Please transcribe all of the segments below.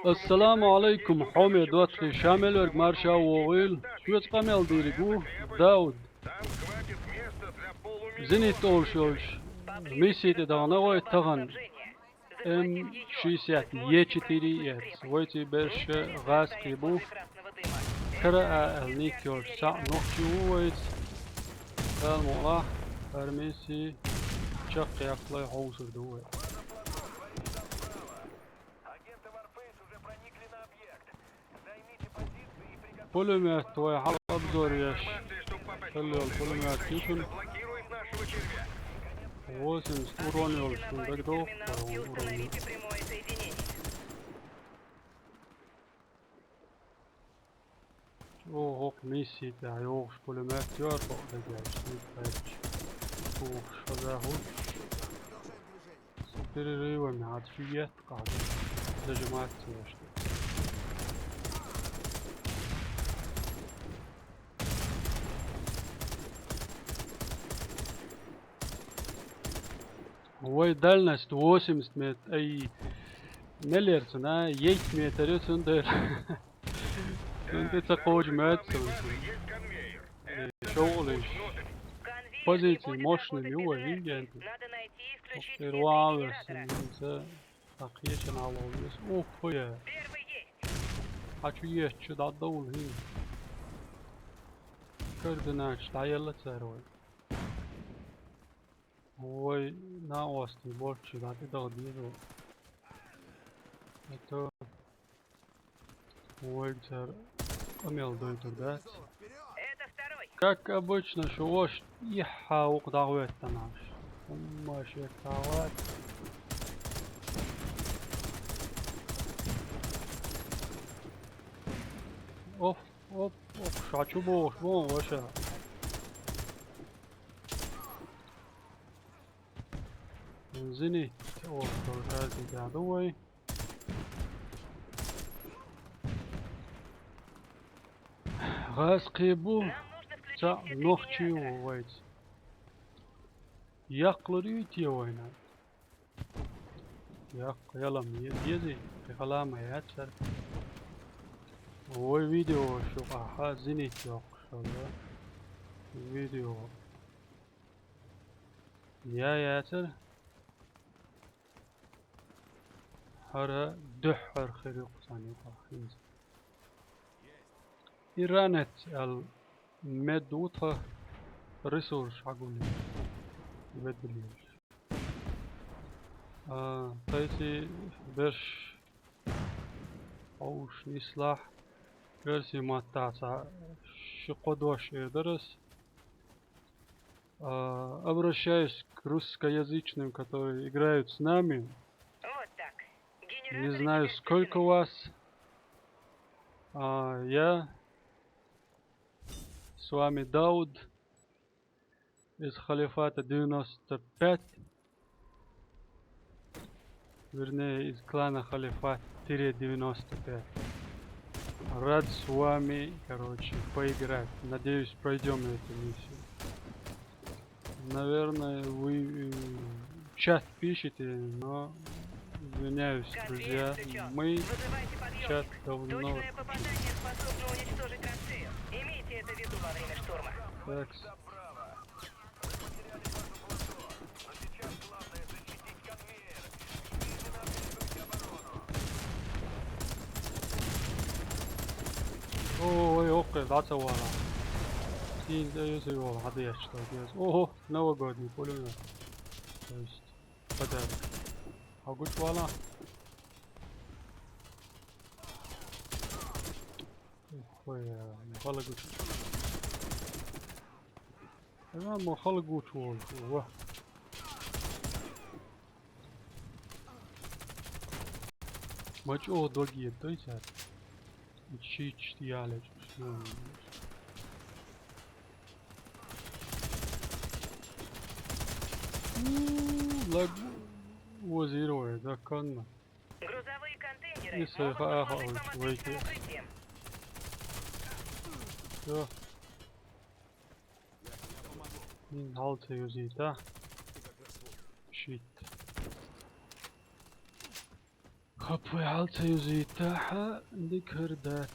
السلام عليكم حامد واتخي شامل مرشا وغيل شو تقامل ديريقو داود زينيت أول شولش ميسيت دانا ويتغن M60 E4 ويتي برش غاز قيبو كرا النيكيور ساع نوحشو ويت المولا فرميسي شق يقلي حوصر دوي пулемет твой обзор яш. Пулемет кишун. 80 уронил, что тогда уронил. Ох, миссия, да, ох, пулемет тёрбо, да, ох, что за хуй. С перерывами отфиет, как зажиматься яш. Ой, дальность 80 метров, ай, нелер цена, 8 метров, центр. Центр такой метр. Шоулиш. Позиции мощные, милые, видят. Первое, это такие налоги. Ох, я. Хочу есть, что дадут. Координат, стояла царой. Ой, на остров больше, да, ты долбил. Это... Ой, царь... Умел дойти туда. Как обычно, шош... Иха, угдавет наш. Умашек, давай. Оп, оп, оп, шачу бош, вон, ваша. Зенит, о, тоже тебя дуй. Газ кибу, за ночи увайт. Яклорит явайна. Як, ялам ези, халама ятсар. Ой, видео, шо, аха, зенит як, шо, да. Видео. Я ятсар. هذا دحر خريق ثاني خيز إيرانت المدوطة ريسورس حقولي يبدليش تايسي برش أوش نسلاح версии матаца шикодош درس обращаюсь к русскоязычным, которые играют с нами. Не знаю, сколько вас. Я с вами Дауд из Халифата 95. Вернее, из клана Халифат-95. Рад с вами, короче, поиграть. Надеюсь, пройдем эту миссию. Наверное, вы чат пишете, но... Извиняюсь, друзья, мы чат давно... Так. Ой, окей, that's a while. Син, да, если его, а я что делать? Ого, новогодний пулемет. То есть, подарок. А гуч вала? Ой, махала гуч. Махала гуч вол. Maç o dogi doysa. Hiç diyale. Lag возирует, законно. Грузовые контейнеры могут послужить вам укрытием. Все. Halt юзит, да? Щит. Kapıyı halta yüzü itaha dikirdat.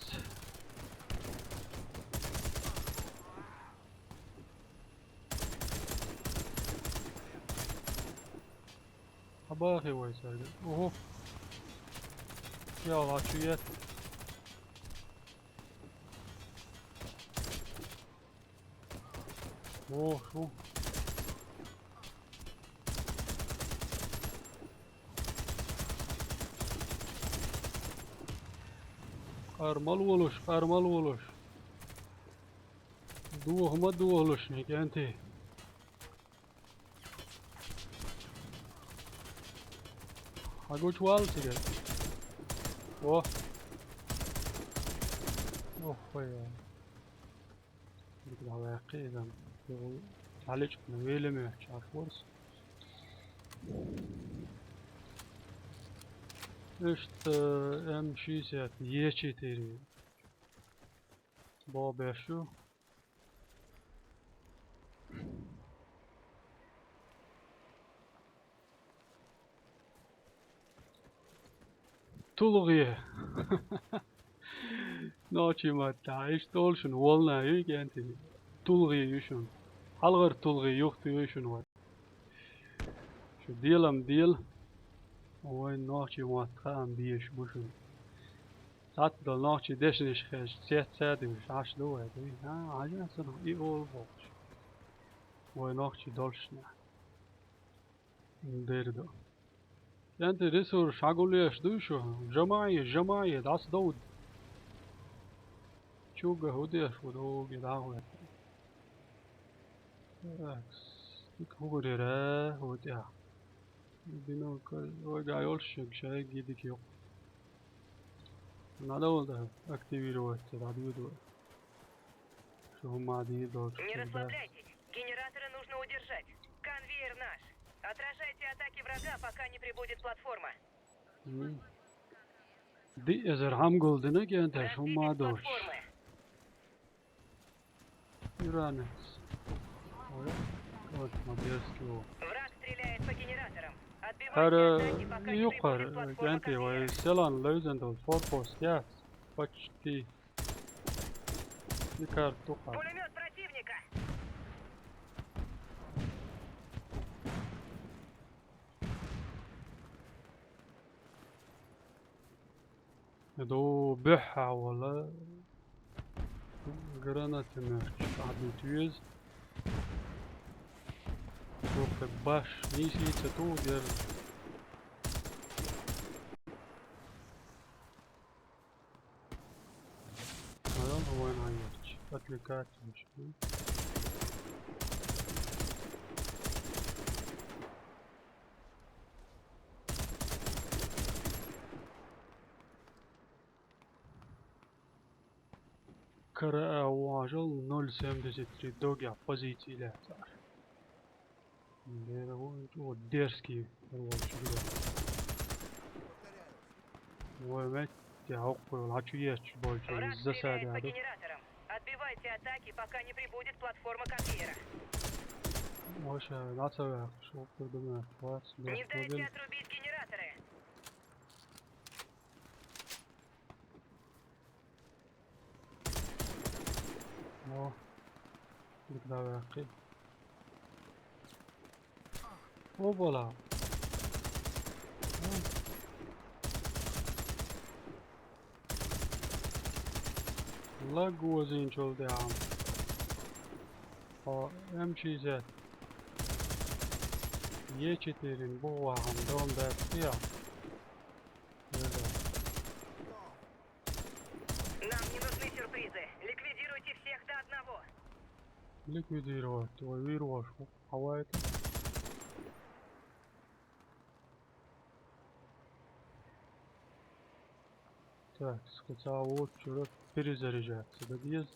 Habari ويساعد. اوه يا العشيات. اوه شو قرمل ولوش دوه ما دوه لشني انتي هقول والتي اوه اوه يا كده واقعي اذا تعالج من ويلي ما عارف ورس اشت امشي سيات يشي تيري بابا شو تلغيه ناچی ما تعیش دولشون والنا یکی انتی تلغیهشون حلقر تلغی یختیشون و شو دیلم دیل وين ناچی ما تقام بیش بوشون ساعت دل ناچی دشنش خش سیت سادیش عش دوه دوی ها عجب اصلا ای اول باش وين ناچی دولشنا دیرده انت رسور شاگولیش دوشو جماعی داس دود شوقه هوديش ودوق يدعوه ديك هو ريرا هوديا دينو وقايولش شاي جيدك يوق надо ده активировать радио что هم عادي дольше Не расслабляйтесь. Генераторы нужно удержать. Конвейер наш. Отражайте атаки врага, пока не прибудет платформа. دي ازر هم قلدنا كي انت شو ما Дождитесь دولش платформы. يرانس вот модельский Враг стреляет по генераторам. Отбивайте هر атаки, пока не يقر прибудет платформа كانتي конвейера. ويسلان لوزن دول فوربوس ياس почти يكار تقع Пулемет противника. دو بحة ولا جرانات مرش عدو تيوز روح باش نيسي تتو دير هذا وين عيرش اتلكات مش كرا واجل 073 دوغا позиции لا صار هو дерзкий ومت يعقل العشيات больше Враг из-за стреляет по сада генераторам. Отбивайте атаки, пока не прибудет платформа конвейера. واش لا تسوي شو قدامك واس Не дайте отрубить генераторы. اوه بكذا واقي او فوالا والله قوة زين شغل دي عام امشي زاد Е4 بوه عم دوم ده فيها Нам не нужны сюрпризы. Ликвидируйте всех до одного. ликвидировать твой вирус хавает так сказал вот что перезаряжаться да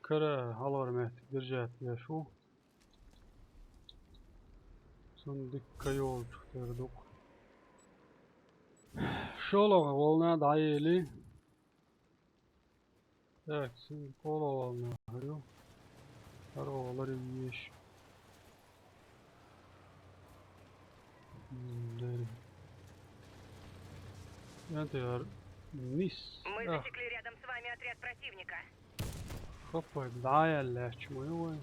كره هالورمات درجات يا شو صندوق كيول تردق شولو волна даели так коло волна говорю здорово ешь Это я низ. Мы Ах, засекли рядом с вами отряд противника. хопай, да, я лечь мою.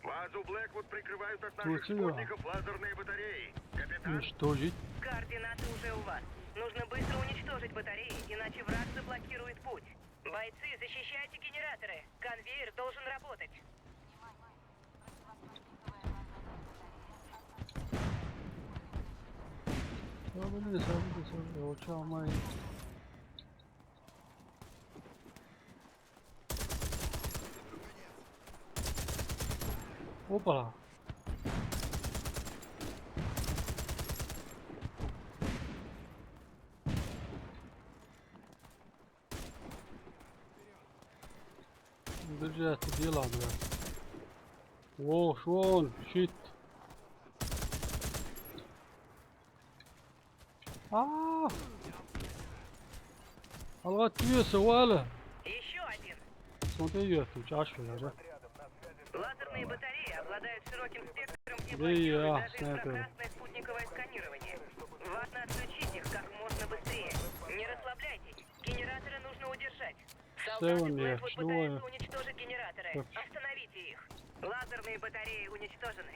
Базу Блэквуд прикрывают от Тут наших её. спутников лазерные батареи. Капитан, Уничтожить. Координаты уже у вас. Нужно быстро уничтожить батареи, иначе враг заблокирует путь. Бойцы, защищайте генераторы. Конвейер должен работать. Sabır, o çalmayı. Опа! Держи это дело, блядь. О, шон, щит. Алгат түйесі валы. Еще один. Смотри, ее тут ашвила, да? Лазерные батареи обладают широким спектром и Да и блокируют я, даже снайпер. инфракрасное спутниковое сканирование. Важно отключить их как можно быстрее. Не расслабляйтесь. Генераторы нужно удержать. Солдаты Севен, я Блэквуд шлю, пытаются уничтожить генераторы. Так. Остановите их. Лазерные батареи уничтожены.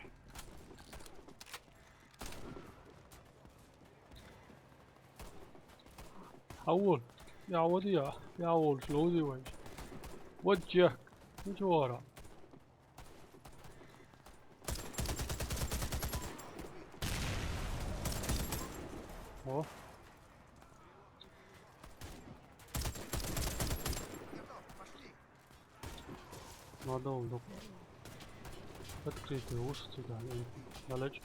أول يا وديع يا أول شلودي وين وجهك مش ورا أوه надолго открытый уж сюда далече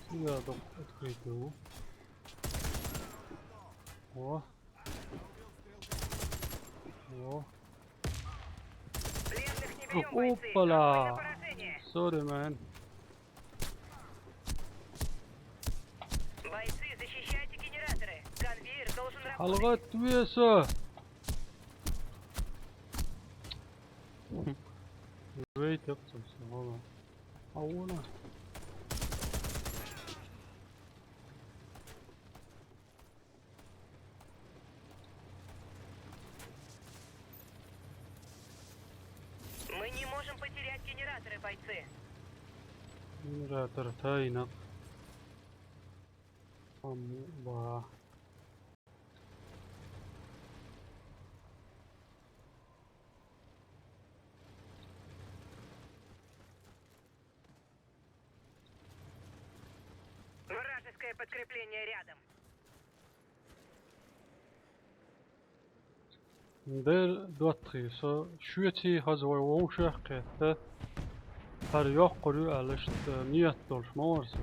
сюда открытый у о о Пленных не берем, бойцы. опала Огонь на поражение. sorry man Бойцы, защищайте генераторы. Конвейер должен работать. алгат түйесі wait up to hold on ауына Мы не можем потерять генераторы, бойцы. генератор тайнақ ба Вражеское подкрепление рядом. Del dottrisa 20 hazır oluşaqda har yoq quru alışt niyat dolşmorsa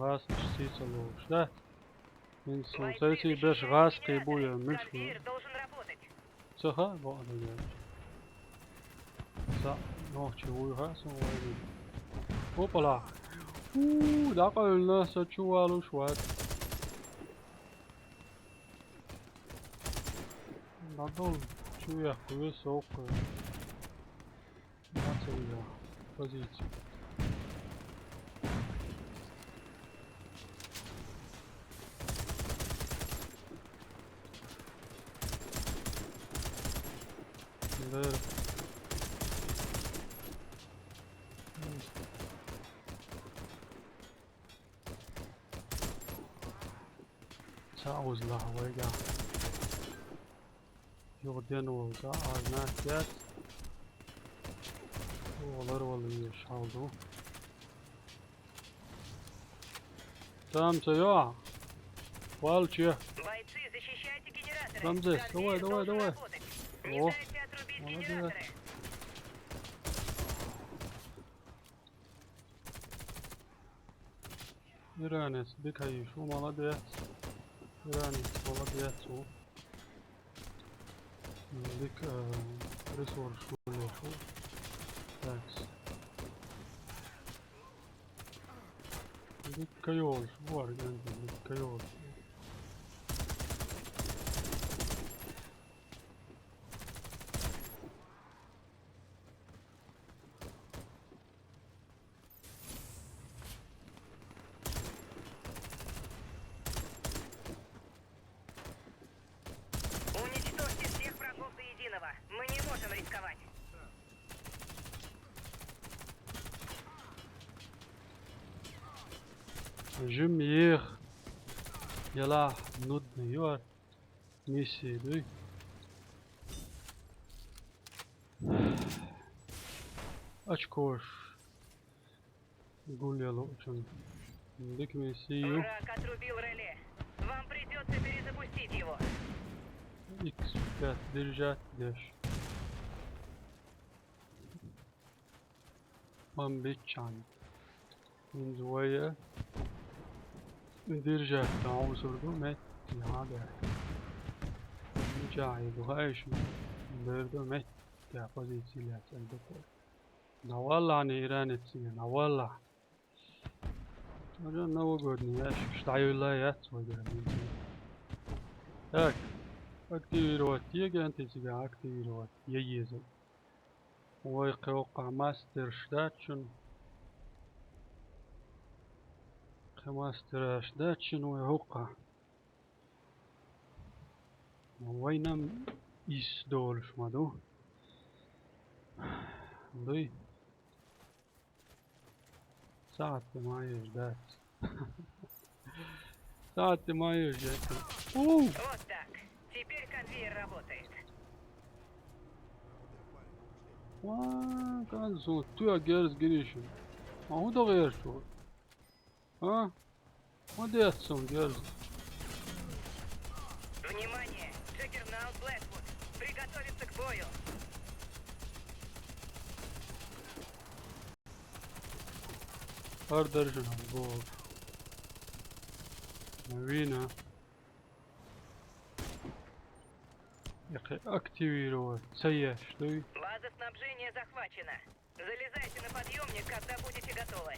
gaz sisaloşda insan sayısı 5 gaz qibuya müşkü Конвейер должен работать. sıha bağlı ya sa nohçu uyğası oydu hopala daqalna saçualu şuat надол чуя высокую нацелена позицию да تعوز لهوية يغدين وغدا ناسيات وغلر واللي يشعلو там يا والче Бойцы, защищайте генераторы. Там здесь. Конвейер Давай, должен давай. работать. Не О, дайте отрубить молодец. генераторы. İranец дикаешь молодец İranец молодец дик ресурс шулешу так дикаёж var yani dikkaёж Жим ех. Яла нудный юар. Миссии, да? Очкош. Гулял очень. Дик миссию. Враг отрубил реле. Вам придется перезапустить его. X5 держать дешь. Амбичан. Инжуя. Держать там усурду мет. Надо. Ничего, бухаешь. Берду мет. Я позиции лет. Да والله أنا إيراني تسينا والله أنا نوجدني يا شتايو لا يا تسوي هاك أكتيروات يجي أنت تيجي أكتيروات يجيزو ويقوقع ماستر شتاتشن ماستر شتاتشن ويوقع وينم إيش دول شمادو ضي ساعة ما يجدات ساعة ما يجدات Вот так. Теперь конвейер работает. كان صوت تو جالس جريشن ما هو ده غير شو ها ما ده يحسن جالس Внимание! Джаггернаут Блэквуд. Приготовиться к бою. هر درجة نبور مارينا يقي активировать سيح شتوي База снабжения захвачена. Залезайте на подъемник, когда будете готовы.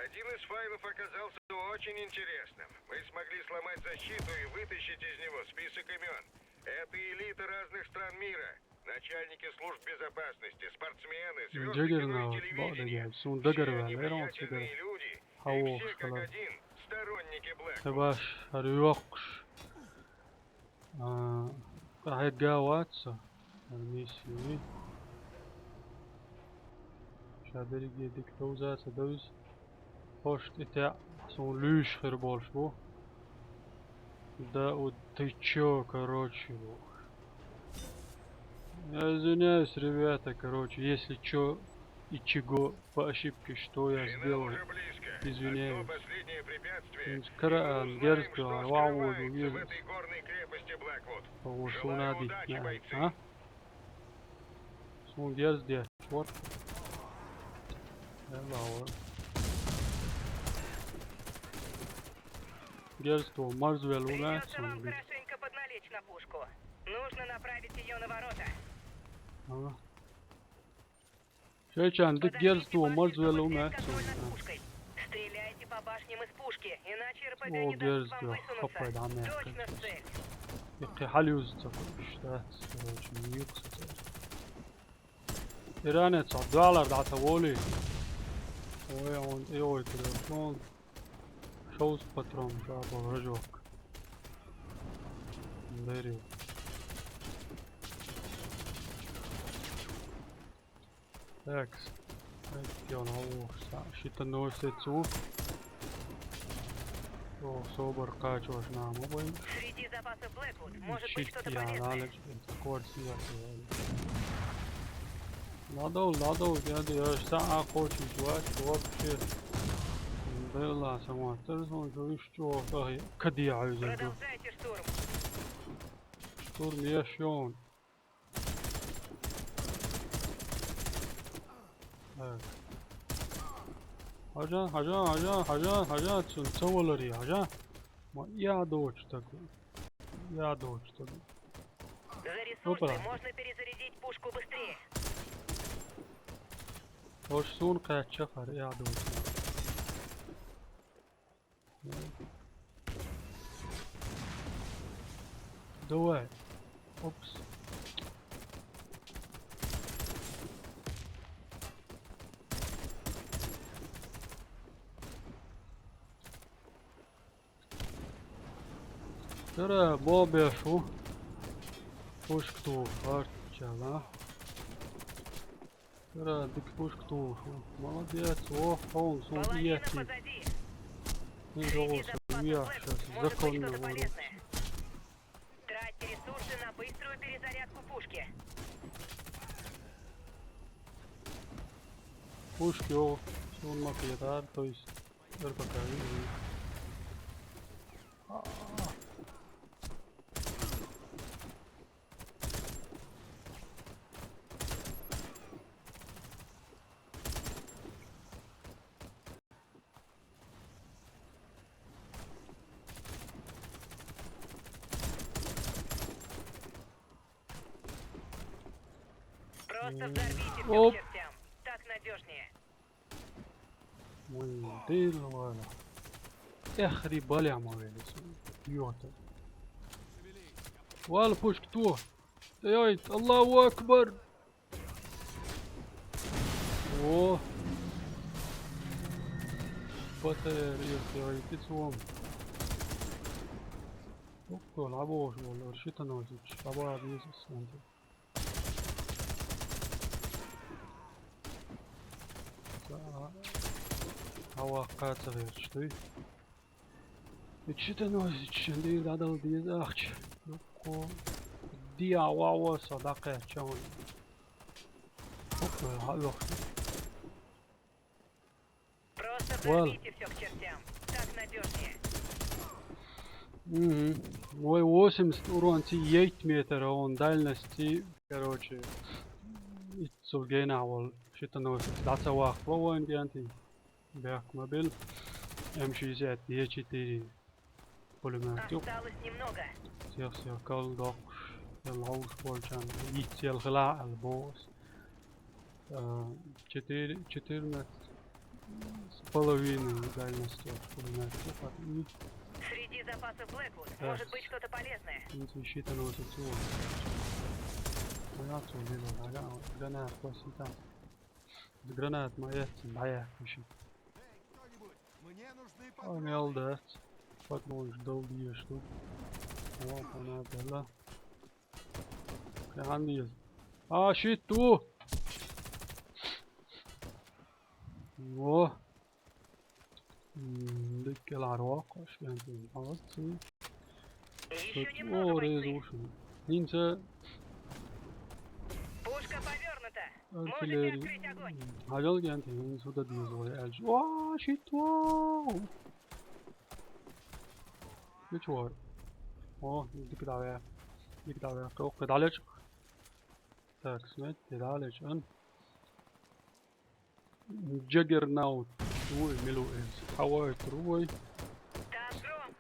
Один из файлов оказался очень интересным. Мы смогли сломать защиту и вытащить из него список имен. Это элита разных стран мира. Начальники служб безопасности, спортсмены, звезды кино и Джаггернаут بعد телевидения. جاب سون Все دقر они بالي رون влиятельные سكر люди. И هوخ все как خلاص один сторонники Блэквуда. تباش هريوقش راح يتقاواتسا الميسي شادري يديك توزا سدوز هوشت اتاع سون لوش خربال شبو да ты чё, короче, я извиняюсь, ребята, короче, если чё и чего по ошибке, что я Финал сделал, уже близко. извиняюсь. Одно последнее препятствие. Кран, И мы узнаем, дерзко, что вау, скрывается в увидел. этой горной крепости Блэквуд. потому что Желаю надо, удачи, бойцы. а? Сон дерзко, вот. Hello. Дерзко, Марзвел у нас, Придется вам хорошенько подналечь на пушку. Нужно направить ее на ворота. Сейчас عندك Подождите дерзко, башню, Марзвел чтобы у снять нас. контроль над пушкой. Стреляйте по башням из пушки, иначе РПГ О, не даст дерзко, вам хапай, да, высунуться. мягко. Точно в цель. يقي حليوز تقشتات короче يقصد إيران $9 دعت أولي ويعون إيوي كده شلون شوز باترون شابه رجوك مديريو Экс يلا هو شيت النور سيتسو О, собор качу аж на мобиль. Среди запасов Блэквуд может быть что-то Я полезное. налег курс я. Надо, я сам хочу жить вообще. Было сама, тоже что, кади عايزه. Продолжайте штурм. Штурм я шон. حاجة تسولري حاجة ما يا دوش такой. Я дочь такой. За ресурсы Опа. можно перезарядить пушку быстрее. Hoş son kaçacak var ya doğru. Давай. Опс. ترى بابا شو пушку фартчала. Тра дик пушку. Молодец. О, он Половина судьяти. позади. Не Среди должен, запасов я Blackwood сейчас может быть законно что-то говорю. полезное. Тратьте ресурсы на быструю перезарядку пушки. Пушки o savunmak yeter. То есть РПК. Просто взорвите все Оп. к чертям. Так надежнее. ويدير ولا اخري بالي عمري يوتا ولا بوشك تو يايت الله اكبر اوه بطير يايت تسوم اوكو العبوش والله رشيت انا وزيتش عبار يزس انت هوا قاعد غير شتوي رشيت انا وزيتش عندي العدل ديز اخش اوكو دي واوا صداقة شون اوكو هالو Просто Well. взорвите все к чертям. Так надежнее. Ой, 80 урон 8 метра он дальности, короче, Сулгейна что-то носит. Даться вах, плаваем гианти. Бях мобиль. М60, Е4. Пулемет. Осталось немного. Всех колдок. الهوس بولشان يتسي الخلاع البوس 4 метра с половиной дальности от пулемета. Среди запасов Blackwood Да. может быть что-то полезное. защита носит всего. Понятно, видно, гранат посетал. Гранат моя, моя еще. Мне нужны Он елдат. Потом ждал ее штук. Вот она была. عندي شيتو ديك العراق اش كانت عرفتي Еще немного, او бойцы. ريزوشن نينجا Пушка повернута. Можете ارتليري открыть огонь. هاجل كانت هين سودا ديزوي الج شيتو ليش ديك دعوة ديك دعوة قد عليك Так, смотрите, дальше он Juggernaut твой милуэс. Хавай твой. Там дрон.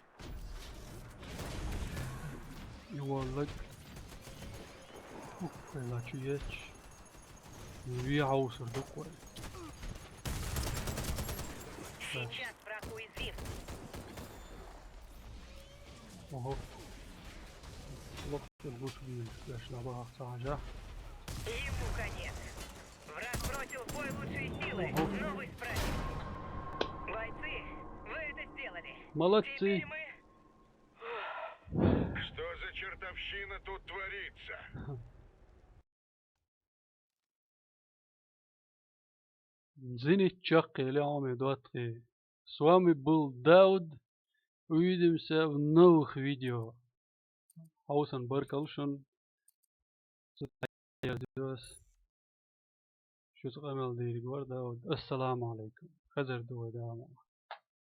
Его лак. لا чуешь. Виаусер такой. Сейчас враг уязвим. Ого. Лок будешь видеть, я ж набрал сажа. Ему конец. Враг бросил в бой лучшие силы. Ого. Новый справит. Бойцы, вы это сделали. Молодцы. Теперь мы... Что за чертовщина тут творится? Зенитчак или Амедотри. С вами был Дауд. Увидимся в новых видео. Хаусан Баркалшин. شو تقامل ديري ورد السلام عليكم خزر دو داما